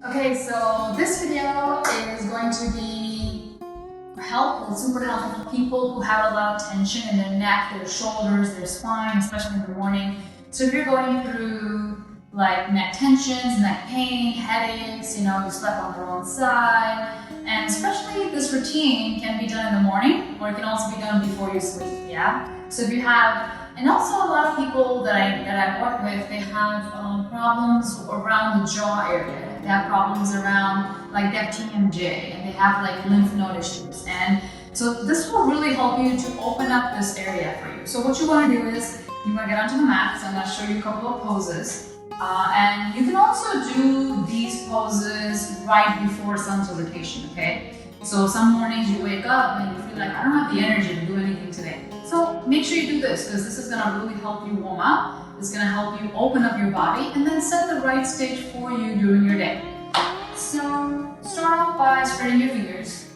Okay, so this video is going to be helpful, super helpful for people who have a lot of tension in their neck, their shoulders, their spine, especially in the morning. So if you're going through like neck tensions, neck pain, headaches, you slept on the wrong side, and especially this routine can be done in the morning, or it can also be done before you sleep, yeah? So if you have, and also a lot of people that I work with, they have problems around the jaw area. They have problems around like their TMJ, and they have like lymph node issues. And so this will really help you to open up this area for you. So what you want to do is, you want to get onto the mat. So I'm going to show you a couple of poses. And you can also do these poses right before sun salutation, okay? So some mornings you wake up and you feel like, I don't have the energy to do anything today. So make sure you do this, because this is going to really help you warm up. It's going to help you open up your body and then set the right stage for you during your day. So start off by spreading your fingers.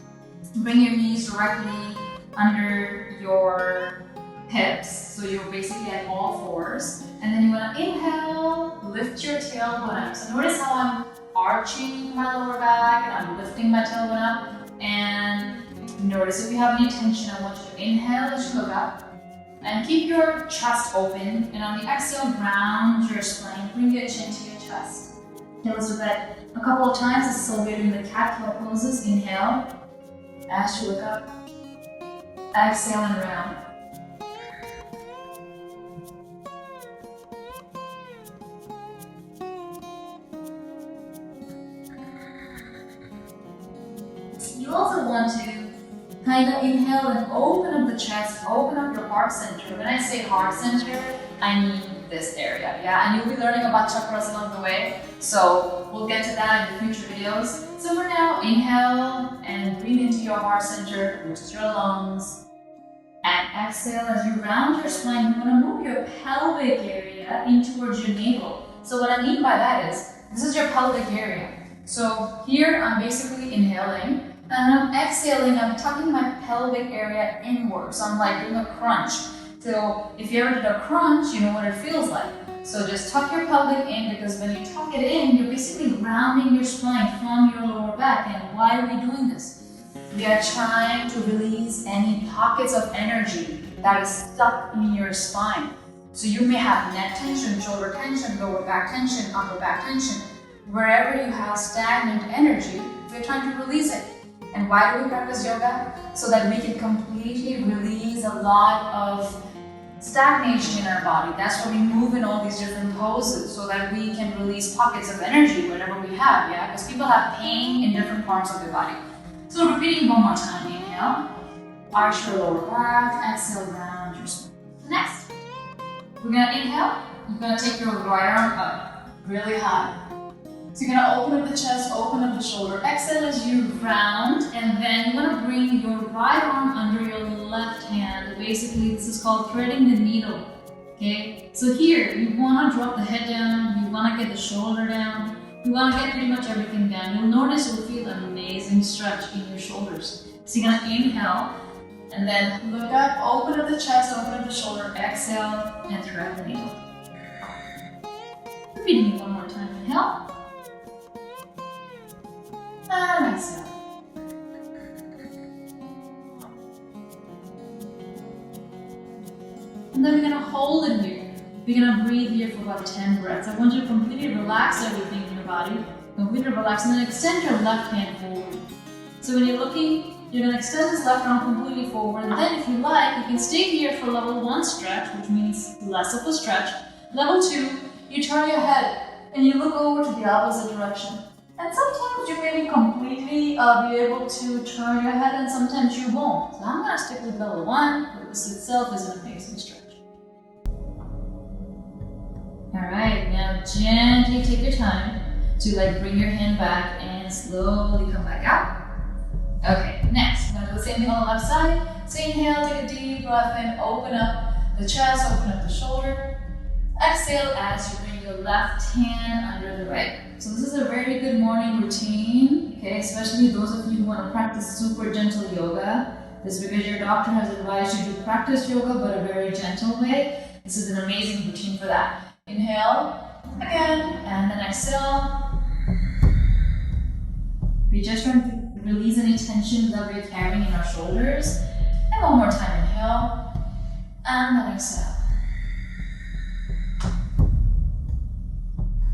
Bring your knees directly under your hips, so you're basically at all fours. And then you want to inhale, lift your tailbone up. So notice how I'm arching my lower back and I'm lifting my tailbone up. And notice if you have any tension, I want you to inhale as you look up. And keep your chest open. And on the exhale, round your spine. Bring your chin to your chest. Okay, let's do that a couple of times. This is so we're doing the cat-cow poses. Inhale as you look up. Exhale and round. You also want to kind of inhale and open up the chest, open up your heart center. When I say heart center, I mean this area, yeah? And you'll be learning about chakras along the way, so we'll get to that in future videos. So for now, inhale and breathe into your heart center, boost your lungs. And exhale as you round your spine. You want to move your pelvic area in towards your navel. So what I mean by that is, this is your pelvic area. So here I'm basically inhaling. And I'm exhaling, I'm tucking my pelvic area inward. So I'm like doing a crunch. So if you ever did a crunch, you know what it feels like. So just tuck your pelvic in, because when you tuck it in, you're basically rounding your spine from your lower back. And why are we doing this? We are trying to release any pockets of energy that is stuck in your spine. So you may have neck tension, shoulder tension, lower back tension, upper back tension. Wherever you have stagnant energy, we're trying to release it. And why do we practice yoga? So that we can completely release a lot of stagnation in our body. That's why we move in all these different poses, so that we can release pockets of energy whenever we have, yeah? Because people have pain in different parts of their body. So repeating one more time, inhale, arch your lower back, exhale, round your spine. Next, we're gonna inhale, you're gonna take your right arm up, really high. So you're gonna open up the chest, open up the shoulder. Exhale as you round, and then you wanna bring your right arm under your left hand. Basically, this is called threading the needle, okay? So here, you wanna drop the head down, you wanna get the shoulder down, you wanna get pretty much everything down. You'll notice you'll feel an amazing stretch in your shoulders. So you're gonna inhale, and then look up, open up the chest, open up the shoulder, exhale, and thread the needle. Repeating it one more time, inhale. And exhale. And then we're going to hold it here. We're going to breathe here for about 10 breaths. I want you to completely relax everything in your body. Completely relax, and then extend your left hand forward. So when you're looking, you're going to extend this left arm completely forward. And then if you like, you can stay here for level 1 stretch, which means less of a stretch. Level 2, you turn your head and you look over to the opposite direction. And sometimes you may be completely be able to turn your head, and sometimes you won't. So I'm going to stick with level 1, but this itself is an amazing stretch. Alright, now gently take your time to bring your hand back and slowly come back out. Okay, next, we're going to do the same thing on the left side. So inhale, take a deep breath in, open up the chest, open up the shoulder. Exhale as you bring your left hand under the right. So this is a very good morning routine, okay? Especially those of you who want to practice super gentle yoga. This is because your doctor has advised you to practice yoga, but a very gentle way. This is an amazing routine for that. Inhale again, and then exhale. We're just trying to release any tension that we're carrying in our shoulders. And one more time, inhale, and then exhale.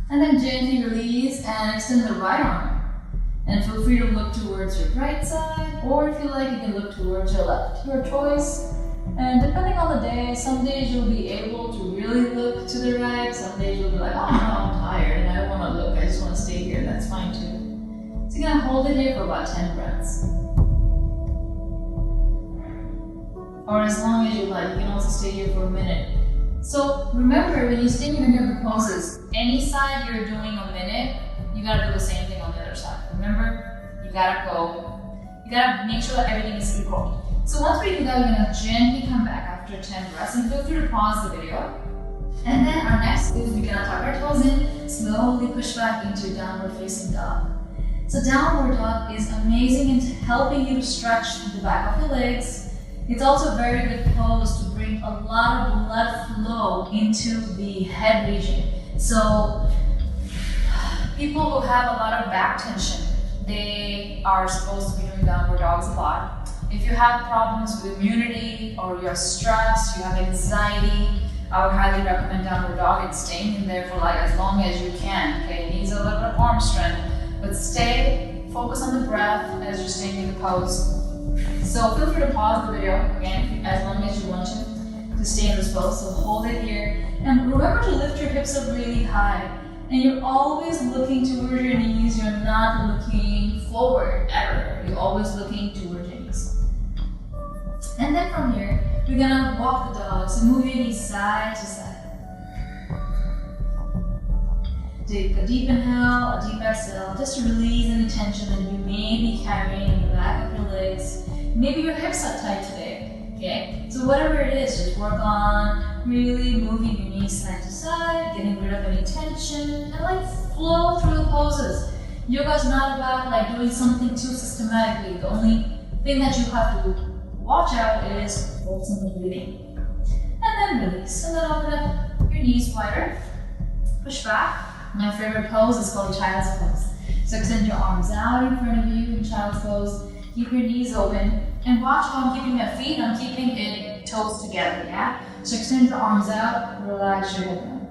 And then gently release and extend the right arm. And feel free to look towards your right side, or if you like, you can look towards your left. Your choice. And depending on the day, some days you'll be able to really look to the right, some days you'll be like, oh no, I'm tired and I don't want to look, I just want to stay here. That's fine too. So you're going to hold it here for about 10 breaths. Or as long as you like, you can also stay here for a minute. So remember, when you stay in your poses, any side you're doing a minute, you gotta do the same thing on the other side. Remember, you gotta make sure that everything is equal. So once we do that, we're gonna gently come back after 10 breaths, and feel free to pause the video. And then our next is we're gonna tuck our toes in, slowly push back into downward facing dog. So downward dog is amazing in helping you to stretch the back of your legs. It's also a very good pose to bring a lot of blood flow into the head region. So people who have a lot of back tension, they are supposed to be doing downward dogs a lot. If you have problems with immunity, or you're stressed, you have anxiety, I would highly recommend downward dog and staying in there for like as long as you can. Okay, it needs a little bit of arm strength, but focus on the breath as you're staying in the pose. So feel free to pause the video again as long as you want to stay in this pose. So hold it here, and remember to lift your hips up really high. And you're always looking towards your knees. You're not looking forward ever. You're always looking towards your knees. And then from here, we're gonna walk the dog. So move your knees side to side. Take a deep inhale, a deep exhale, just to release any tension that you may be carrying in the back of your legs. Maybe your hips are tight today, okay? So whatever it is, just work on really moving your knees side to side, getting rid of any tension, and like flow through the poses. Yoga's not about like doing something too systematically. The only thing that you have to watch out is focus on the breathing. And then release, and then open up your knees wider, push back. My favorite pose is called child's pose. So extend your arms out in front of you in child's pose. Keep your knees open, and watch how I'm keeping my feet. I'm keeping it toes together, yeah? So extend your arms out, relax your head down.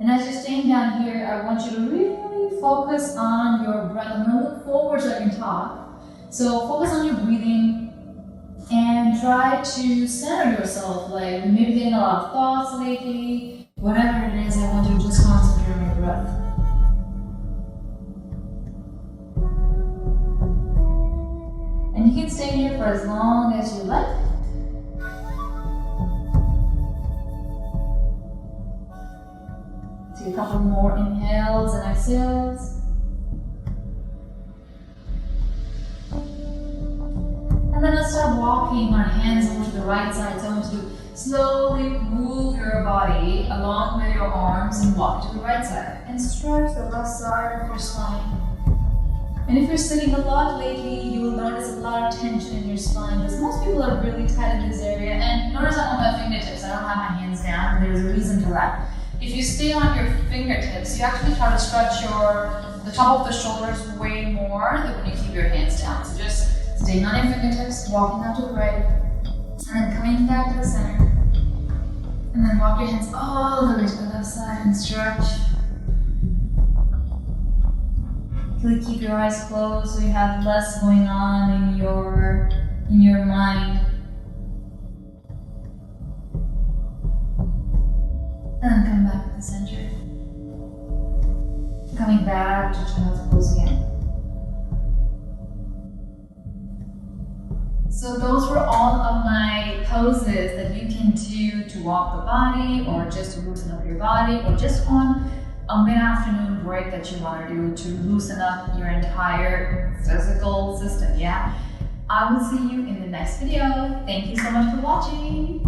And as you're staying down here, I want you to really focus on your breath. I'm gonna look forward so I can talk. So focus on your breathing and try to center yourself. Like maybe getting a lot of thoughts lately, whatever it is, I want you to just concentrate on your breath. And you can stay here for as long as you like. Take a couple more inhales and exhales. And then let's start walking our hands over to the right side. So I want you to slowly move your body along with your arms and walk to the right side. And stretch the left side of your spine. And if you're sitting a lot lately, you will notice a lot of tension in your spine, because most people are really tight in this area. And notice I'm on my fingertips, I don't have my hands down, and there's a reason for that. If you stay on your fingertips, you actually try to stretch the top of the shoulders way more than when you keep your hands down. So just staying on your fingertips, walking out to the right, and then coming back to the center. And then walk your hands all the way to the left side and stretch. Really keep your eyes closed so you have less going on in your mind. And then come back to the center. Coming back to child's pose again. So those were all of my poses that you can do to walk the body, or just to loosen up your body, or just on a mid-afternoon break that you want to do to loosen up your entire physical system, yeah? I will see you in the next video. Thank you so much for watching.